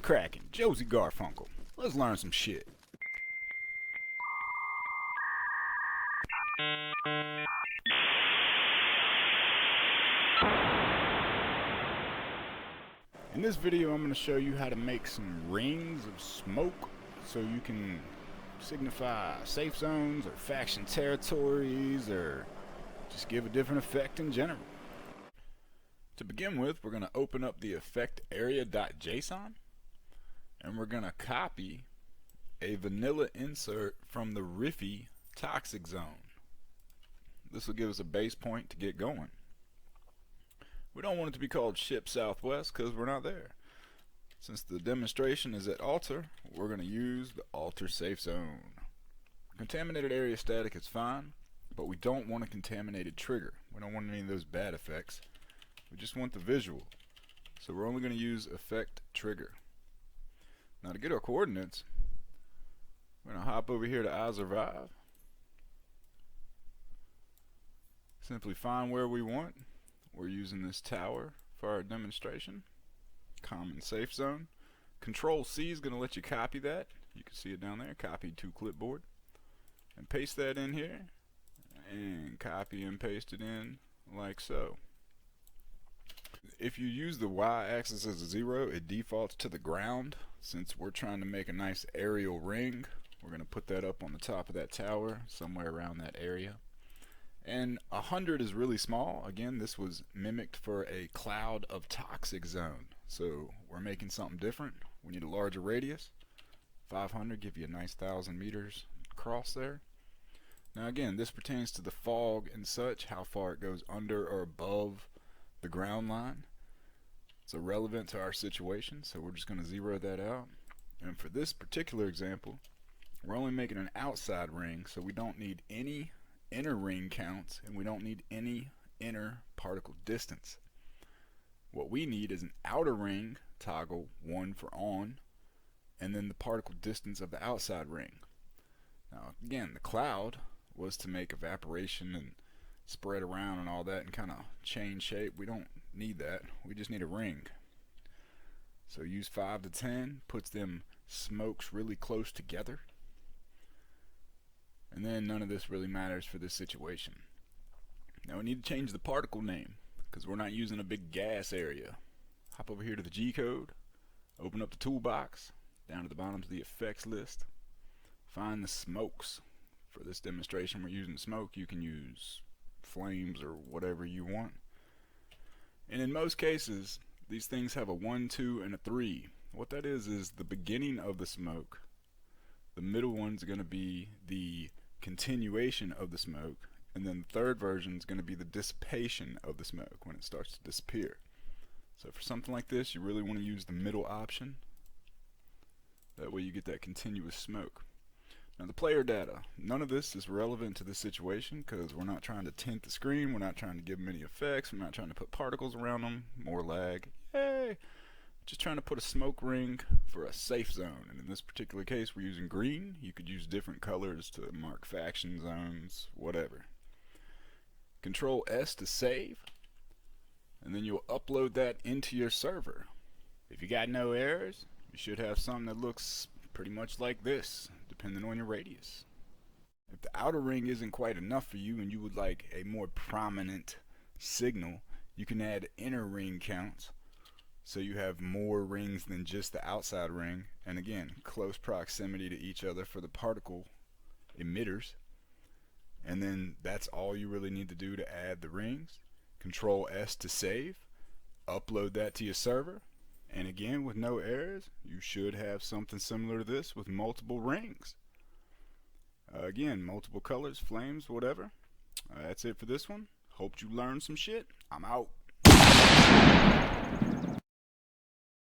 cracking? Josie Garfunkle. Let's learn some shit. In this video I'm going to show you how to make some rings of smoke so you can signify safe zones or faction territories or just give a different effect in general. To begin with, we're going to open up the EffectArea.json and we're going to copy a vanilla insert from the Riffy toxic zone. This will give us a base point to get going. We don't want it to be called Ship Southwest because we're not there. Since the demonstration is at altar, we're going to use the altar safe zone. Contaminated area static is fine, but we don't want a contaminated trigger. We don't want any of those bad effects. We just want the visual. So we're only going to use effect trigger. Now to get our coordinates, we're going to hop over here to I Survive. Simply find where we want. We're using this tower for our demonstration. Common safe zone. Control C is going to let you copy that. You can see it down there, copied to clipboard. And paste that in here. And copy and paste it in like so. If you use the y-axis as a 0, it defaults to the ground. Since we're trying to make a nice aerial ring, we're going to put that up on the top of that tower, somewhere around that area. And 100 is really small. Again, this was mimicked for a cloud of toxic zone. So we're making something different. We need a larger radius. 500 give you a nice 1,000 meters across there. Now again, this pertains to the fog and such, how far it goes under or above the ground line. It's irrelevant to our situation, so we're just going to zero that out. And for this particular example, we're only making an outside ring, so we don't need any inner ring counts and we don't need any inner particle distance. What we need is an outer ring toggle 1 for on, and then the particle distance of the outside ring. Now again, the cloud was to make evaporation and spread around and all that and kind of change shape. We don't need that. We just need a ring. So use 5 to 10, puts them smokes really close together. And then none of this really matters for this situation. Now we need to change the particle name because we're not using a big gas area. Hop over here to the G code, open up the toolbox, down to the bottom to the effects list, find the smokes. For this demonstration we're using smoke. You can use flames or whatever you want. And in most cases these things have a 1, 2, and a 3. What that is the beginning of the smoke. The middle one's going to be the continuation of the smoke, and then the third version is going to be the dissipation of the smoke when it starts to disappear. So for something like this you really want to use the middle option. That way you get that continuous smoke. Now the player data, none of this is relevant to this situation because we're not trying to tint the screen, we're not trying to give them any effects, we're not trying to put particles around them, more lag, yay! Just trying to put a smoke ring for a safe zone, and in this particular case we're using green. You could use different colors to mark faction zones, whatever. Control S to save, and then you'll upload that into your server. If you got no errors, you should have something that looks pretty much like this, depending on your radius. If the outer ring isn't quite enough for you and you would like a more prominent signal, you can add inner ring counts so you have more rings than just the outside ring, and again close proximity to each other for the particle emitters. And then that's all you really need to do to add the rings. Control S to save, upload that to your server, and again with no errors you should have something similar to this with multiple rings. Again, multiple colors, flames, whatever. That's it for this one. Hope you learned some shit. I'm out.